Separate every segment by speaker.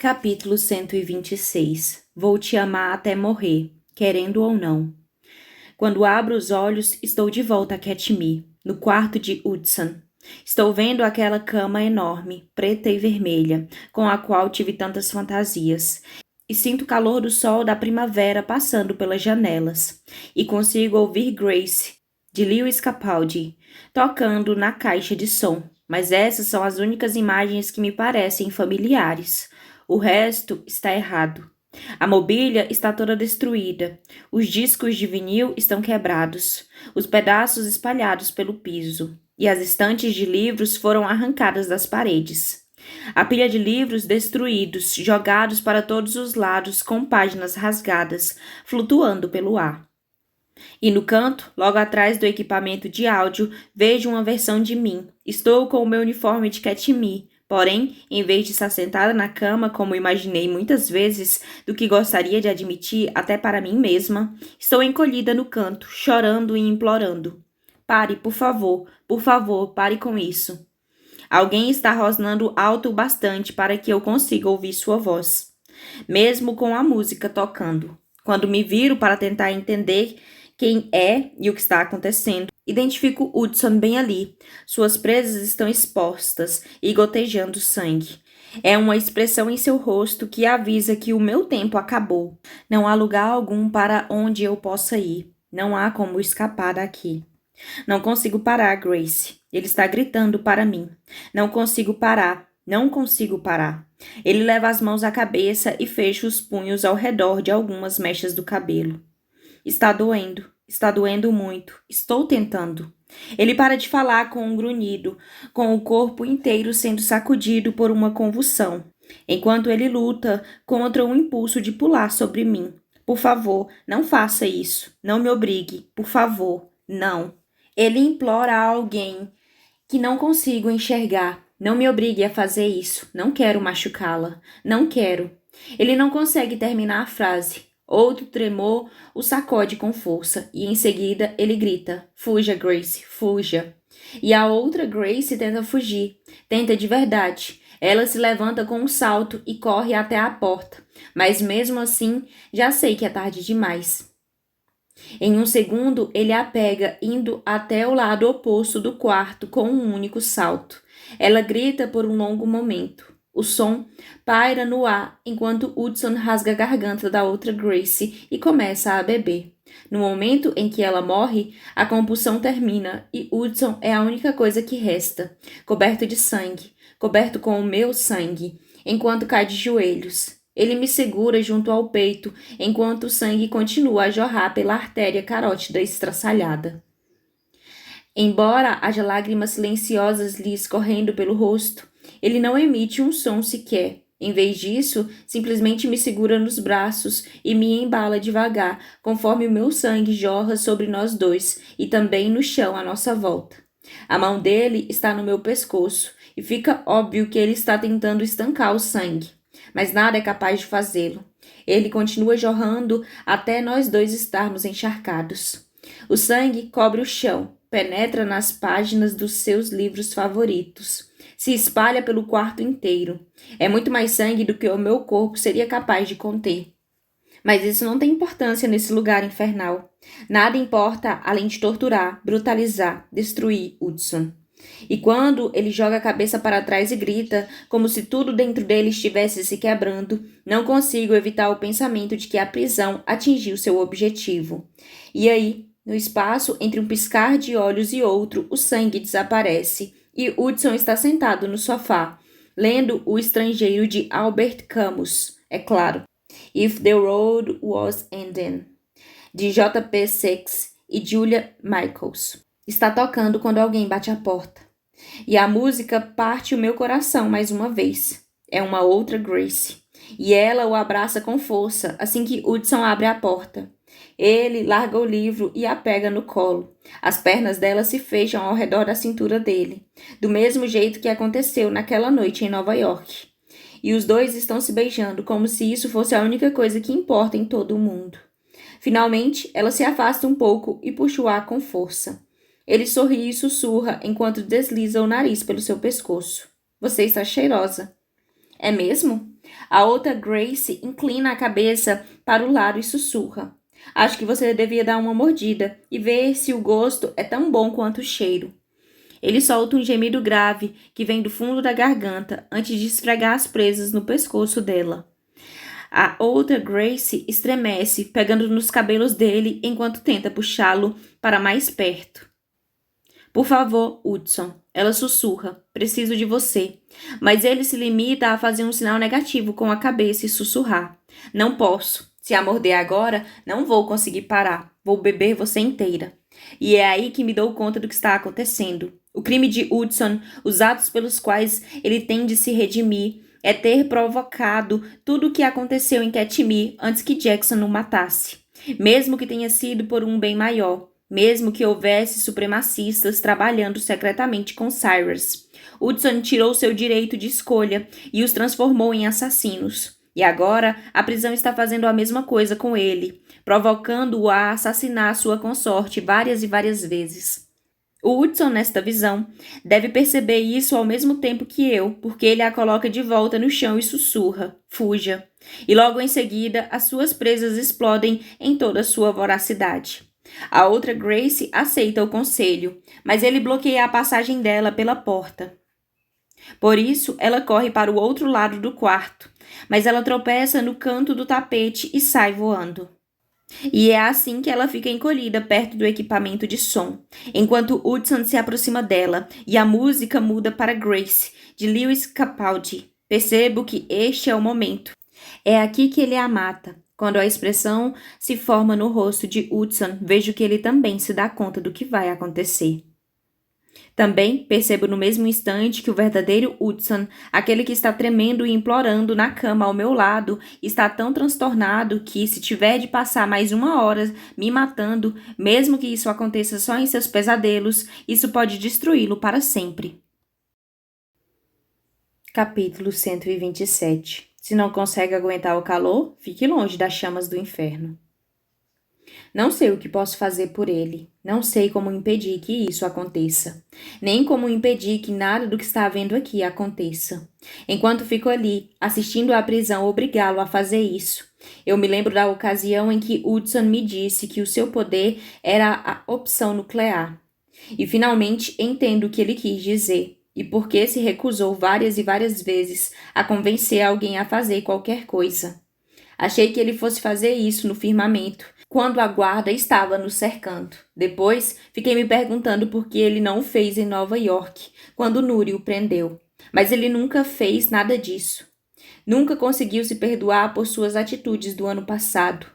Speaker 1: Capítulo 126. Vou te amar até morrer, querendo ou não. Quando abro os olhos, estou de volta a Katmai, no quarto de Hudson. Estou vendo aquela cama enorme, preta e vermelha, com a qual tive tantas fantasias. E sinto o calor do sol da primavera passando pelas janelas. E consigo ouvir Grace, de Lewis Capaldi, tocando na caixa de som. Mas essas são as únicas imagens que me parecem familiares. O resto está errado. A mobília está toda destruída. Os discos de vinil estão quebrados, os pedaços espalhados pelo piso, e as estantes de livros foram arrancadas das paredes. A pilha de livros destruídos, jogados para todos os lados com páginas rasgadas, flutuando pelo ar. E no canto, logo atrás do equipamento de áudio, vejo uma versão de mim. Estou com o meu uniforme de Katmai. Porém, em vez de estar sentada na cama, como imaginei muitas vezes, do que gostaria de admitir até para mim mesma, estou encolhida no canto, chorando e implorando. Pare, por favor, pare com isso. Alguém está rosnando alto o bastante para que eu consiga ouvir sua voz, mesmo com a música tocando. Quando me viro para tentar entender quem é e o que está acontecendo, identifico Hudson bem ali. Suas presas estão expostas e gotejando sangue. É uma expressão em seu rosto que avisa que o meu tempo acabou. Não há lugar algum para onde eu possa ir. Não há como escapar daqui. Não consigo parar, Grace. Ele está gritando para mim. Não consigo parar. Não consigo parar. Ele leva as mãos à cabeça e fecha os punhos ao redor de algumas mechas do cabelo. Está doendo muito. Estou tentando. Ele para de falar com um grunhido, com o corpo inteiro sendo sacudido por uma convulsão, enquanto ele luta contra o impulso de pular sobre mim. Por favor, não faça isso. Não me obrigue. Por favor, não. Ele implora a alguém que não consigo enxergar. Não me obrigue a fazer isso. Não quero machucá-la. Não quero. Ele não consegue terminar a frase. Outro tremor o sacode com força, e em seguida ele grita: Fuja, Grace, fuja. E a outra Grace tenta fugir. Tenta de verdade. Ela se levanta com um salto e corre até a porta. Mas mesmo assim, já sei que é tarde demais. Em um segundo, ele a pega, indo até o lado oposto do quarto com um único salto. Ela grita por um longo momento. O som paira no ar enquanto Hudson rasga a garganta da outra Grace e começa a beber. No momento em que ela morre, a compulsão termina e Hudson é a única coisa que resta, coberto de sangue, coberto com o meu sangue, enquanto cai de joelhos. Ele me segura junto ao peito, enquanto o sangue continua a jorrar pela artéria carótida estraçalhada. Embora haja lágrimas silenciosas lhe escorrendo pelo rosto, ele não emite um som sequer. Em vez disso, simplesmente me segura nos braços e me embala devagar, conforme o meu sangue jorra sobre nós dois e também no chão à nossa volta. A mão dele está no meu pescoço e fica óbvio que ele está tentando estancar o sangue, mas nada é capaz de fazê-lo. Ele continua jorrando até nós dois estarmos encharcados. O sangue cobre o chão, penetra nas páginas dos seus livros favoritos, se espalha pelo quarto inteiro. É muito mais sangue do que o meu corpo seria capaz de conter. Mas isso não tem importância nesse lugar infernal. Nada importa além de torturar, brutalizar, destruir Hudson. E quando ele joga a cabeça para trás e grita, como se tudo dentro dele estivesse se quebrando, não consigo evitar o pensamento de que a prisão atingiu seu objetivo. E aí, no espaço entre um piscar de olhos e outro, o sangue desaparece e Hudson está sentado no sofá, lendo O Estrangeiro de Albert Camus, é claro. If the Road Was Ending, de J.P. Sachs e Julia Michaels. Está tocando quando alguém bate a porta. E a música parte o meu coração mais uma vez. É uma outra Grace. E ela o abraça com força assim que Hudson abre a porta. Ele larga o livro e a pega no colo. As pernas dela se fecham ao redor da cintura dele, do mesmo jeito que aconteceu naquela noite em Nova York. E os dois estão se beijando como se isso fosse a única coisa que importa em todo o mundo. Finalmente, ela se afasta um pouco e puxa o ar com força. Ele sorri e sussurra enquanto desliza o nariz pelo seu pescoço. Você está cheirosa. É mesmo? A outra Grace inclina a cabeça para o lado e sussurra. Acho que você devia dar uma mordida e ver se o gosto é tão bom quanto o cheiro. Ele solta um gemido grave que vem do fundo da garganta antes de esfregar as presas no pescoço dela. A outra Grace estremece, pegando nos cabelos dele enquanto tenta puxá-lo para mais perto. Por favor, Hudson, ela sussurra. Preciso de você. Mas ele se limita a fazer um sinal negativo com a cabeça e sussurrar. Não posso. Se a morder agora, não vou conseguir parar. Vou beber você inteira. E é aí que me dou conta do que está acontecendo. O crime de Hudson, os atos pelos quais ele tem de se redimir, é ter provocado tudo o que aconteceu em Katmai antes que Jackson o matasse. Mesmo que tenha sido por um bem maior. Mesmo que houvesse supremacistas trabalhando secretamente com Cyrus. Hudson tirou seu direito de escolha e os transformou em assassinos. E agora a prisão está fazendo a mesma coisa com ele, provocando-o a assassinar sua consorte várias e várias vezes. O Hudson, nesta visão, deve perceber isso ao mesmo tempo que eu, porque ele a coloca de volta no chão e sussurra, fuja. E logo em seguida, as suas presas explodem em toda a sua voracidade. A outra Grace aceita o conselho, mas ele bloqueia a passagem dela pela porta. Por isso, ela corre para o outro lado do quarto, mas ela tropeça no canto do tapete e sai voando. E é assim que ela fica encolhida perto do equipamento de som, enquanto Hudson se aproxima dela e a música muda para Grace, de Lewis Capaldi. Percebo que este é o momento. É aqui que ele a mata. Quando a expressão se forma no rosto de Hudson, vejo que ele também se dá conta do que vai acontecer. Também percebo no mesmo instante que o verdadeiro Hudson, aquele que está tremendo e implorando na cama ao meu lado, está tão transtornado que, se tiver de passar mais 1 hora me matando, mesmo que isso aconteça só em seus pesadelos, isso pode destruí-lo para sempre. Capítulo 127. Se não consegue aguentar o calor, fique longe das chamas do inferno. Não sei o que posso fazer por ele. Não sei como impedir que isso aconteça. Nem como impedir que nada do que está havendo aqui aconteça. Enquanto fico ali, assistindo à prisão obrigá-lo a fazer isso. Eu me lembro da ocasião em que Hudson me disse que o seu poder era a opção nuclear. E finalmente entendo o que ele quis dizer. E por que se recusou várias e várias vezes a convencer alguém a fazer qualquer coisa. Achei que ele fosse fazer isso no firmamento, quando a guarda estava nos cercando. Depois, fiquei me perguntando por que ele não o fez em Nova York, quando Nuri o prendeu. Mas ele nunca fez nada disso. Nunca conseguiu se perdoar por suas atitudes do ano passado.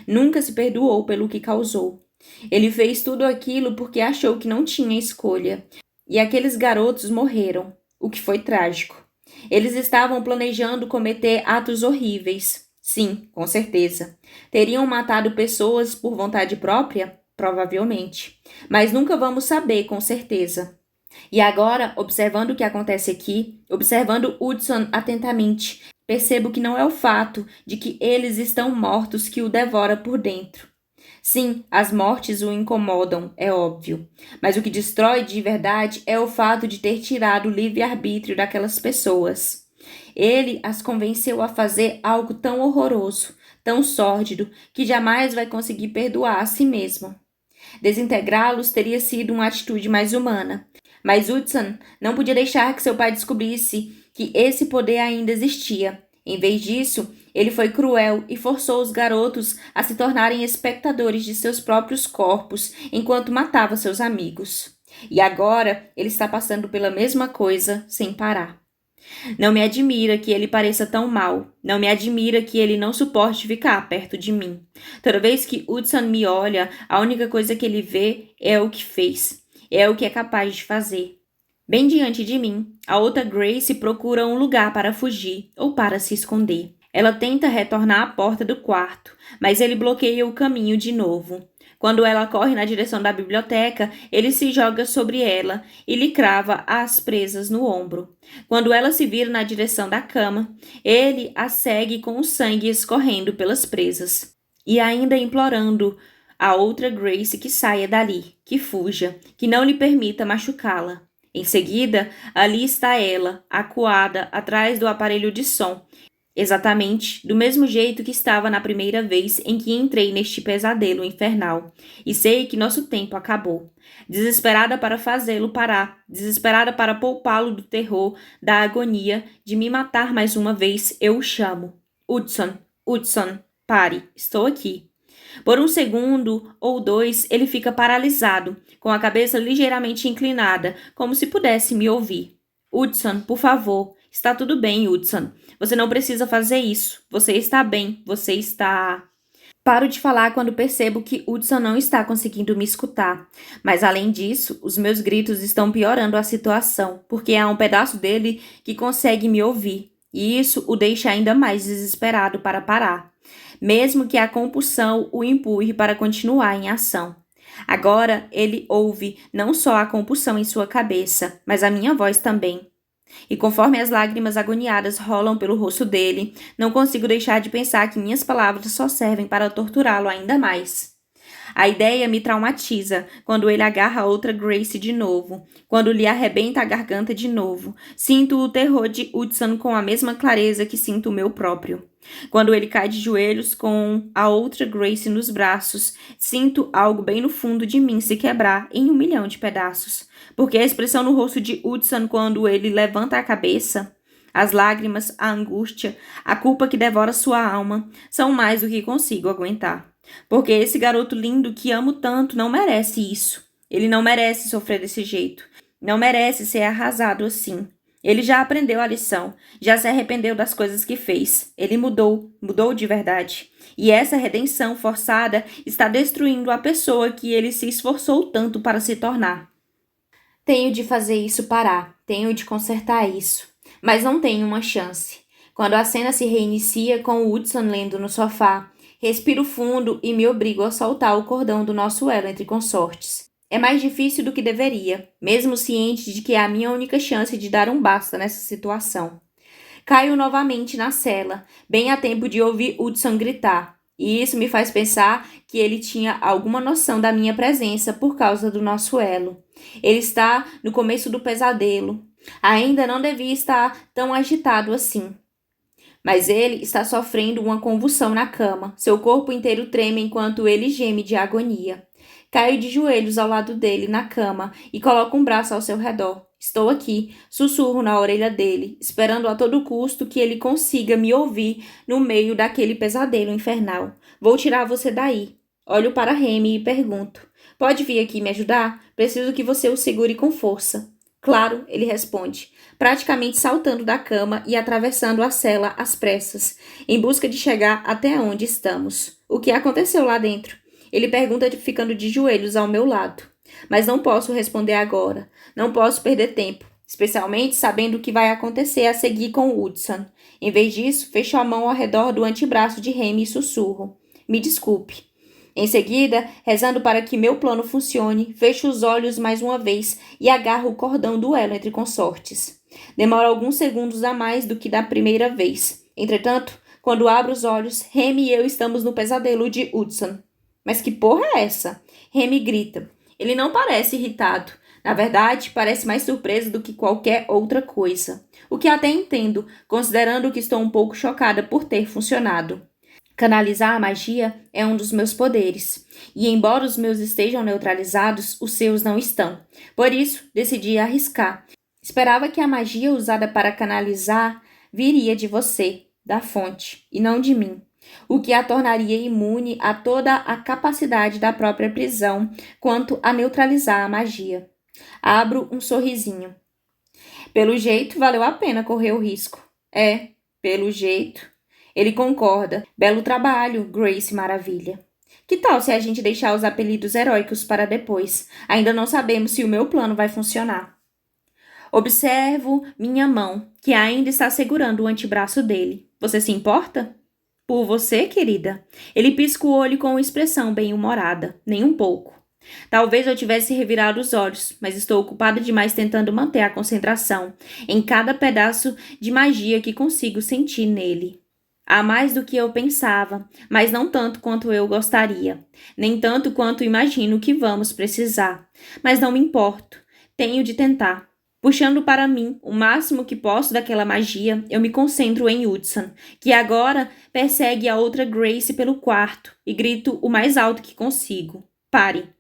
Speaker 1: Nunca se perdoou pelo que causou. Ele fez tudo aquilo porque achou que não tinha escolha. E aqueles garotos morreram, o que foi trágico. Eles estavam planejando cometer atos horríveis. Sim, com certeza. Teriam matado pessoas por vontade própria? Provavelmente. Mas nunca vamos saber com certeza. E agora, observando o que acontece aqui, observando Hudson atentamente, percebo que não é o fato de que eles estão mortos que o devora por dentro. Sim, as mortes o incomodam, é óbvio. Mas o que destrói de verdade é o fato de ter tirado o livre-arbítrio daquelas pessoas. Ele as convenceu a fazer algo tão horroroso, tão sórdido, que jamais vai conseguir perdoar a si mesmo. Desintegrá-los teria sido uma atitude mais humana. Mas Hudson não podia deixar que seu pai descobrisse que esse poder ainda existia. Em vez disso, ele foi cruel e forçou os garotos a se tornarem espectadores de seus próprios corpos enquanto matava seus amigos. E agora ele está passando pela mesma coisa sem parar. Não me admira que ele pareça tão mal. Não me admira que ele não suporte ficar perto de mim. Toda vez que Hudson me olha, a única coisa que ele vê é o que fez. É o que é capaz de fazer. Bem diante de mim, a outra Grace procura um lugar para fugir ou para se esconder. Ela tenta retornar à porta do quarto, mas ele bloqueia o caminho de novo. Quando ela corre na direção da biblioteca, ele se joga sobre ela e lhe crava as presas no ombro. Quando ela se vira na direção da cama, ele a segue com o sangue escorrendo pelas presas. E ainda implorando a outra Grace que saia dali, que fuja, que não lhe permita machucá-la. Em seguida, ali está ela, acuada, atrás do aparelho de som. Exatamente do mesmo jeito que estava na primeira vez em que entrei neste pesadelo infernal. E sei que nosso tempo acabou. Desesperada para fazê-lo parar, desesperada para poupá-lo do terror, da agonia, de me matar mais uma vez, eu o chamo. Hudson, Hudson, pare, estou aqui. Por um segundo ou dois, ele fica paralisado, com a cabeça ligeiramente inclinada, como se pudesse me ouvir. Hudson, por favor. Está tudo bem, Hudson. Você não precisa fazer isso. Você está bem. Você está... Paro de falar quando percebo que Hudson não está conseguindo me escutar. Mas além disso, os meus gritos estão piorando a situação, porque há um pedaço dele que consegue me ouvir. E isso o deixa ainda mais desesperado para parar, mesmo que a compulsão o empurre para continuar em ação. Agora ele ouve não só a compulsão em sua cabeça, mas a minha voz também. E conforme as lágrimas agoniadas rolam pelo rosto dele, não consigo deixar de pensar que minhas palavras só servem para torturá-lo ainda mais. A ideia me traumatiza quando ele agarra outra Grace de novo, quando lhe arrebenta a garganta de novo. Sinto o terror de Hudson com a mesma clareza que sinto o meu próprio. Quando ele cai de joelhos com a outra Grace nos braços, sinto algo bem no fundo de mim se quebrar em 1.000.000 de pedaços. Porque a expressão no rosto de Hudson quando ele levanta a cabeça, as lágrimas, a angústia, a culpa que devora sua alma, são mais do que consigo aguentar. Porque esse garoto lindo que amo tanto não merece isso. Ele não merece sofrer desse jeito. Não merece ser arrasado assim. Ele já aprendeu a lição, já se arrependeu das coisas que fez. Ele mudou de verdade. E essa redenção forçada está destruindo a pessoa que ele se esforçou tanto para se tornar. Tenho de fazer isso parar, tenho de consertar isso, mas não tenho uma chance. Quando a cena se reinicia com o Hudson lendo no sofá, respiro fundo e me obrigo a soltar o cordão do nosso elo entre consortes. É mais difícil do que deveria, mesmo ciente de que é a minha única chance de dar um basta nessa situação. Caio novamente na cela, bem a tempo de ouvir Hudson gritar. E isso me faz pensar que ele tinha alguma noção da minha presença por causa do nosso elo. Ele está no começo do pesadelo. Ainda não devia estar tão agitado assim. Mas ele está sofrendo uma convulsão na cama. Seu corpo inteiro treme enquanto ele geme de agonia. Caio de joelhos ao lado dele na cama e coloco um braço ao seu redor. Estou aqui, sussurro na orelha dele, esperando a todo custo que ele consiga me ouvir no meio daquele pesadelo infernal. Vou tirar você daí. Olho para Remy e pergunto. Pode vir aqui me ajudar? Preciso que você o segure com força. Claro, ele responde, praticamente saltando da cama e atravessando a cela às pressas, em busca de chegar até onde estamos. O que aconteceu lá dentro? Ele pergunta ficando de joelhos ao meu lado. Mas não posso responder agora. Não posso perder tempo, especialmente sabendo o que vai acontecer a seguir com o Hudson. Em vez disso, fecho a mão ao redor do antebraço de Remy e sussurro. Me desculpe. Em seguida, rezando para que meu plano funcione, fecho os olhos mais uma vez e agarro o cordão do elo entre consortes. Demora alguns segundos a mais do que da primeira vez. Entretanto, quando abro os olhos, Remy e eu estamos no pesadelo de Hudson. Mas que porra é essa? Remy grita. Ele não parece irritado. Na verdade, parece mais surpreso do que qualquer outra coisa. O que até entendo, considerando que estou um pouco chocada por ter funcionado. Canalizar a magia é um dos meus poderes. E embora os meus estejam neutralizados, os seus não estão. Por isso, decidi arriscar. Esperava que a magia usada para canalizar viria de você, da fonte, e não de mim. O que a tornaria imune a toda a capacidade da própria prisão quanto a neutralizar a magia. Abro um sorrisinho. Pelo jeito, valeu a pena correr o risco. É, pelo jeito. Ele concorda. Belo trabalho, Grace Maravilha. Que tal se a gente deixar os apelidos heróicos para depois? Ainda não sabemos se o meu plano vai funcionar. Observo minha mão, que ainda está segurando o antebraço dele. Você se importa? Por você, querida. Ele pisca o olho com uma expressão bem-humorada. Nem um pouco. Talvez eu tivesse revirado os olhos, mas estou ocupada demais tentando manter a concentração em cada pedaço de magia que consigo sentir nele. Há mais do que eu pensava, mas não tanto quanto eu gostaria, nem tanto quanto imagino que vamos precisar. Mas não me importo. Tenho de tentar. Puxando para mim o máximo que posso daquela magia, eu me concentro em Hudson, que agora persegue a outra Grace pelo quarto, e grito o mais alto que consigo. Pare!